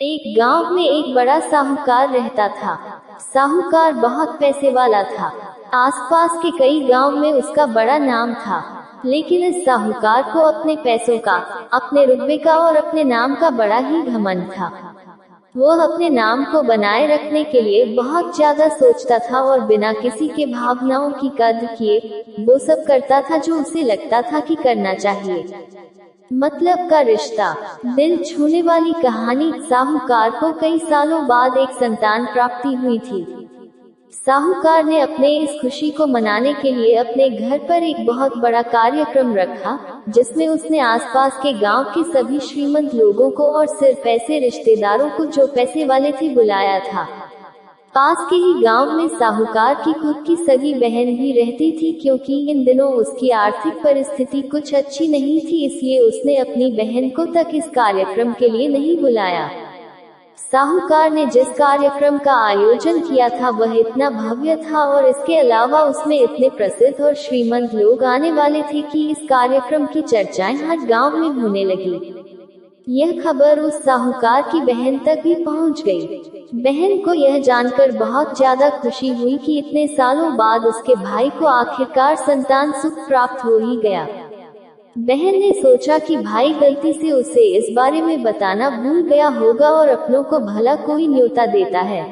एक गांव में एक बड़ा साहूकार रहता था। साहूकार बहुत पैसे वाला था। आसपास के कई गांव में उसका बड़ा नाम था। लेकिन इस साहूकार को अपने पैसों का, अपने रुतबे का और अपने नाम का बड़ा ही घमंड था। वो अपने नाम को बनाए रखने के लिए बहुत ज्यादा सोचता था और बिना किसी के भावनाओं की कद्र किए वो सब करता था जो उसे लगता था कि करना चाहिए। मतलब का रिश्ता। दिल छूने वाली कहानी। साहूकार को कई सालों बाद एक संतान प्राप्ति हुई थी। साहूकार ने अपने इस खुशी को मनाने के लिए अपने घर पर एक बहुत बड़ा कार्यक्रम रखा, जिसमें उसने आसपास के गांव के सभी श्रीमंत लोगों को और सिर्फ ऐसे रिश्तेदारों को जो पैसे वाले थे बुलाया था। पास के ही गांव में साहूकार की खुद की सगी बहन भी रहती थी, क्योंकि इन दिनों उसकी आर्थिक परिस्थिति कुछ अच्छी नहीं थी, इसलिए उसने अपनी बहन को तक इस कार्यक्रम के लिए नहीं बुलाया। साहूकार ने जिस कार्यक्रम का आयोजन किया था वह इतना भव्य था और इसके अलावा उसमें इतने प्रसिद्ध और श्रीमंत लोग आने वाले थे कि इस कार्यक्रम की चर्चाएं हर गांव में होने लगी। यह खबर उस साहूकार की बहन तक भी पहुंच गई। बहन को यह जानकर बहुत ज्यादा खुशी हुई कि इतने सालों बाद उसके भाई को आखिरकार संतान सुख प्राप्त हो ही गया। बहन ने सोचा कि भाई गलती से उसे इस बारे में बताना भूल गया होगा और अपनों को भला कोई न्योता देता है।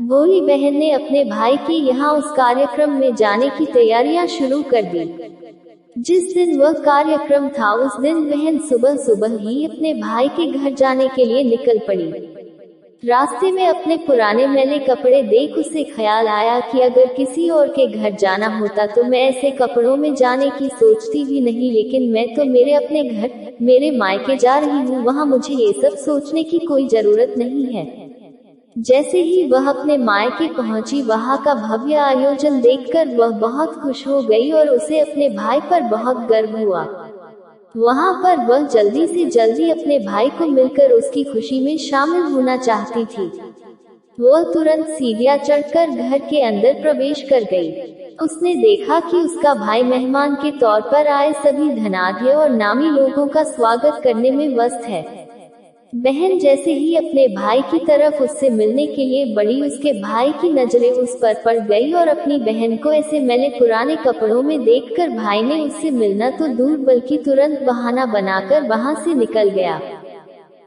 भोली बहन ने अपने भाई के यहाँ उस कार्यक्रम में जाने की तैयारियां शुरू कर दी। जिस दिन वह कार्यक्रम था उस दिन बहन सुबह सुबह ही अपने भाई के घर जाने के लिए निकल पड़ी। रास्ते में अपने पुराने मैले कपड़े देख उसे ख्याल आया कि अगर किसी और के घर जाना होता तो मैं ऐसे कपड़ों में जाने की सोचती भी नहीं, लेकिन मैं तो मेरे अपने घर, मेरे मायके जा रही हूँ, वहाँ मुझे ये सब सोचने की कोई जरूरत नहीं है। जैसे ही वह अपने मायके पहुंची, वहाँ का भव्य आयोजन देखकर वह बहुत खुश हो गई और उसे अपने भाई पर बहुत गर्व हुआ। वहाँ पर वह जल्दी से जल्दी अपने भाई को मिलकर उसकी खुशी में शामिल होना चाहती थी। वह तुरंत सीढ़ियां चढ़कर घर के अंदर प्रवेश कर गई। उसने देखा कि उसका भाई मेहमान के तौर पर आए सभी धनाढ्य और नामी लोगों का स्वागत करने में व्यस्त है। बहन जैसे ही अपने भाई की तरफ उससे मिलने के लिए बढ़ी, उसके भाई की नजरें उस पर पड़ गई और अपनी बहन को ऐसे मैले पुराने कपड़ों में देखकर भाई ने उससे मिलना तो दूर बल्कि तुरंत बहाना बनाकर वहां से निकल गया।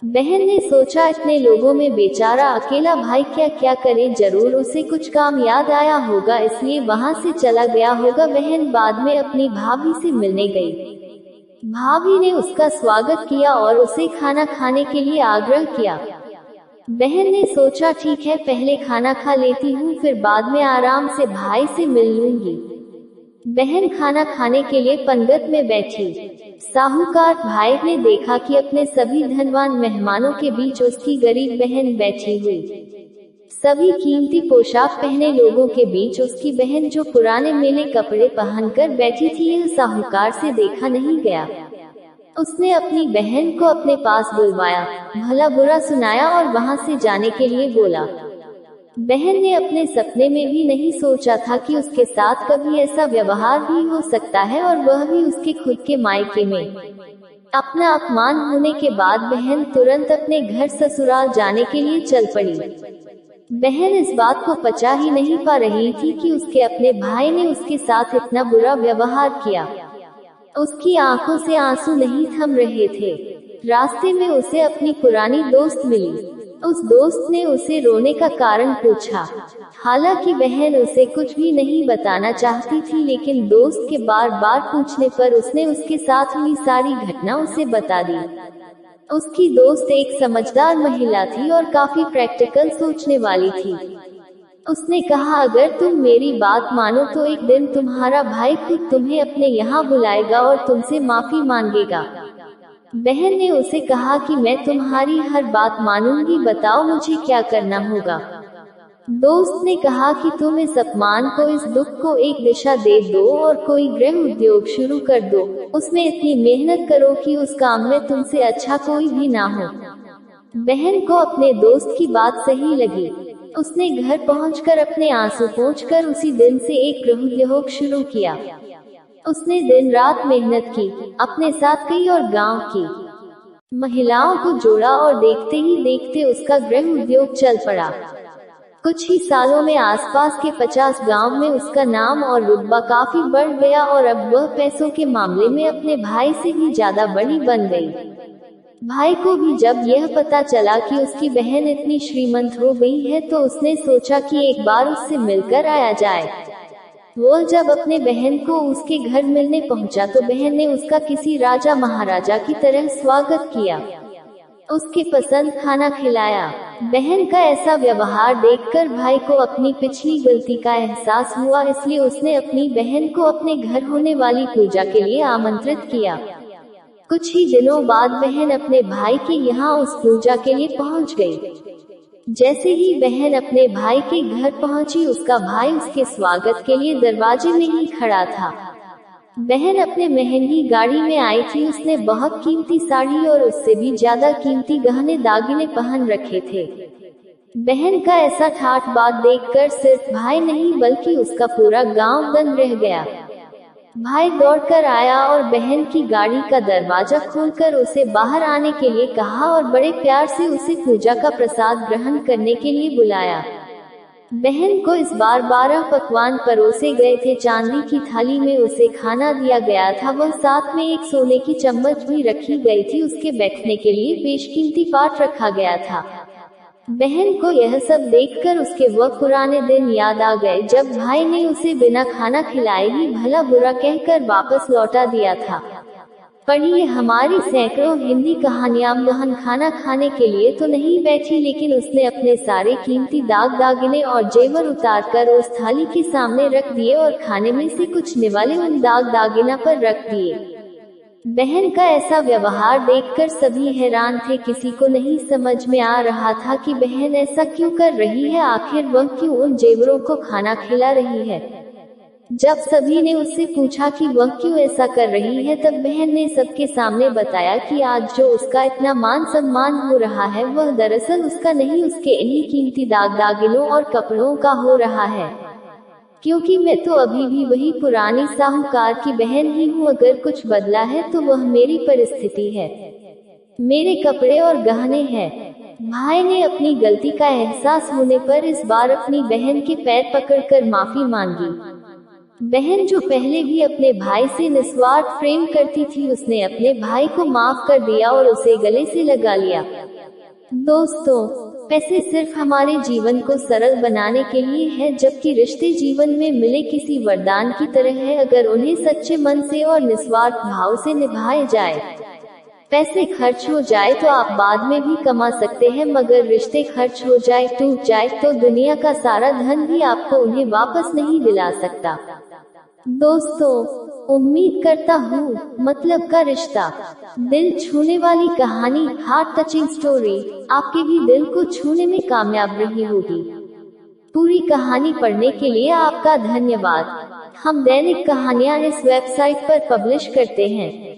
बहन ने सोचा इतने लोगों में बेचारा अकेला भाई क्या क्या करे, जरूर उसे कुछ काम याद आया होगा, इसलिए वहां से चला गया होगा। बहन बाद में अपनी भाभी से मिलने गई। भाभी ने उसका स्वागत किया और उसे खाना खाने के लिए आग्रह किया। बहन ने सोचा ठीक है, पहले खाना खा लेती हूँ, फिर बाद में आराम से भाई से मिल लूंगी। बहन खाना खाने के लिए पंगत में बैठी। साहूकार भाई ने देखा कि अपने सभी धनवान मेहमानों के बीच उसकी गरीब बहन बैठी हुई। सभी कीमती पोशाक पहने लोगों के बीच उसकी बहन जो पुराने मेले कपड़े पहनकर बैठी थी, यह साहूकार से देखा नहीं गया। उसने अपनी बहन को अपने पास बुलवाया, भला बुरा सुनाया और वहां से जाने के लिए बोला। बहन ने अपने सपने में भी नहीं सोचा था कि उसके साथ कभी ऐसा व्यवहार भी हो सकता है, और वह भी उसके खुद के मायके में। अपना अपमान होने के बाद बहन तुरंत अपने घर ससुराल जाने के लिए चल पड़ी। बहन इस बात को पचा ही नहीं पा रही थी कि उसके अपने भाई ने उसके साथ इतना बुरा व्यवहार किया। उसकी आंखों से आंसू नहीं थम रहे थे। रास्ते में उसे अपनी पुरानी दोस्त मिली। उस दोस्त ने उसे रोने का कारण पूछा। हालांकि बहन उसे कुछ भी नहीं बताना चाहती थी, लेकिन दोस्त के बार बार पूछने पर उसने उसके साथ हुई सारी घटना उसे बता दी। उसकी दोस्त एक समझदार महिला थी और काफी प्रैक्टिकल सोचने वाली थी। उसने कहा, अगर तुम मेरी बात मानो तो एक दिन तुम्हारा भाई खुद तुम्हें अपने यहाँ बुलाएगा और तुमसे माफी मांगेगा। बहन ने उसे कहा कि मैं तुम्हारी हर बात मानूंगी, बताओ मुझे क्या करना होगा। दोस्त ने कहा कि तुम इस अपमान को, इस दुख को एक दिशा दे दो और कोई गृह उद्योग शुरू कर दो। उसमें इतनी मेहनत करो कि उस काम में तुमसे अच्छा कोई भी ना हो। बहन को अपने दोस्त की बात सही लगी। उसने घर पहुंचकर अपने आंसू पोंछकर उसी दिन से एक गृह उद्योग शुरू किया। उसने दिन रात मेहनत की, अपने साथ कई और गांव की महिलाओं को जोड़ा और देखते ही देखते उसका गृह उद्योग चल पड़ा। कुछ ही सालों में आसपास के 50 गांव में उसका नाम और रुतबा काफी बढ़ गया और अब वह पैसों के मामले में अपने भाई से भी ज्यादा बड़ी बन गई। भाई को भी जब यह पता चला कि उसकी बहन इतनी श्रीमंत हो गई है तो उसने सोचा कि एक बार उससे मिलकर आया जाए। वो जब अपने बहन को उसके घर मिलने पहुंचा तो बहन ने उसका किसी राजा महाराजा की तरह स्वागत किया, उसके पसंद खाना खिलाया। बहन का ऐसा व्यवहार देखकर भाई को अपनी पिछली गलती का एहसास हुआ, इसलिए उसने अपनी बहन को अपने घर होने वाली पूजा के लिए आमंत्रित किया। कुछ ही दिनों बाद बहन अपने भाई के यहाँ उस पूजा के लिए पहुँच गई। जैसे ही बहन अपने भाई के घर पहुंची, उसका भाई उसके स्वागत के लिए दरवाजे में ही खड़ा था। बहन अपने महंगी गाड़ी में आई थी। उसने बहुत कीमती साड़ी और उससे भी ज्यादा कीमती गहने दागिने पहन रखे थे। बहन का ऐसा ठाठ बात देखकर सिर्फ भाई नहीं बल्कि उसका पूरा गांव दंग रह गया। भाई दौड़कर आया और बहन की गाड़ी का दरवाजा खोलकर उसे बाहर आने के लिए कहा और बड़े प्यार से उसे पूजा का प्रसाद ग्रहण करने के लिए बुलाया। बहन को इस बार 12 पकवान परोसे गए थे। चांदी की थाली में उसे खाना दिया गया था। वह साथ में एक सोने की चम्मच भी रखी गई थी। उसके बैठने के लिए बेशकीमती पाट रखा गया था। बहन को यह सब देखकर उसके वह पुराने दिन याद आ गए जब भाई ने उसे बिना खाना खिलाए ही भला बुरा कहकर वापस लौटा दिया था। पढ़िए हमारी सैकड़ों हिंदी कहानियां। बहन खाना खाने के लिए तो नहीं बैठी, लेकिन उसने अपने सारे कीमती दागिने और जेवर उतारकर उस थाली के सामने रख दिए और खाने में से कुछ निवाले उन दागिना पर रख दिए। बहन का ऐसा व्यवहार देखकर सभी हैरान थे। किसी को नहीं समझ में आ रहा था कि बहन ऐसा क्यों कर रही है। आखिर वह क्यों उन जेवरों को खाना खिला रही है। जब सभी ने उससे पूछा कि वह क्यों ऐसा कर रही है, तब बहन ने सबके सामने बताया कि आज जो उसका इतना मान सम्मान हो रहा है वह दरअसल उसका नहीं, उसके इन्हीं कीमती दागिनों और कपड़ों का हो रहा है। क्योंकि मैं तो अभी भी वही पुरानी साहूकार की बहन ही हूँ। अगर कुछ बदला है तो वह मेरी परिस्थिति है, मेरे कपड़े और गहने हैं। भाई ने अपनी गलती का एहसास होने पर इस बार अपनी बहन के पैर पकड़कर माफी मांगी। बहन जो पहले भी अपने भाई से निस्वार्थ प्रेम करती थी, उसने अपने भाई को माफ कर दिया और उसे गले से लगा लिया। दोस्तों, पैसे सिर्फ हमारे जीवन को सरल बनाने के लिए है, जबकि रिश्ते जीवन में मिले किसी वरदान की तरह है अगर उन्हें सच्चे मन से और निस्वार्थ भाव से निभाए जाए। पैसे खर्च हो जाए तो आप बाद में भी कमा सकते हैं, मगर रिश्ते खर्च हो जाए, टूट जाए तो दुनिया का सारा धन भी आपको उन्हें वापस नहीं दिला सकता। दोस्तों, उम्मीद करता हूँ मतलब का रिश्ता, दिल छूने वाली कहानी, हार्ट टचिंग स्टोरी आपके भी दिल को छूने में कामयाब रही होगी। पूरी कहानी पढ़ने के लिए आपका धन्यवाद। हम दैनिक कहानियाँ इस वेबसाइट पर पब्लिश करते हैं।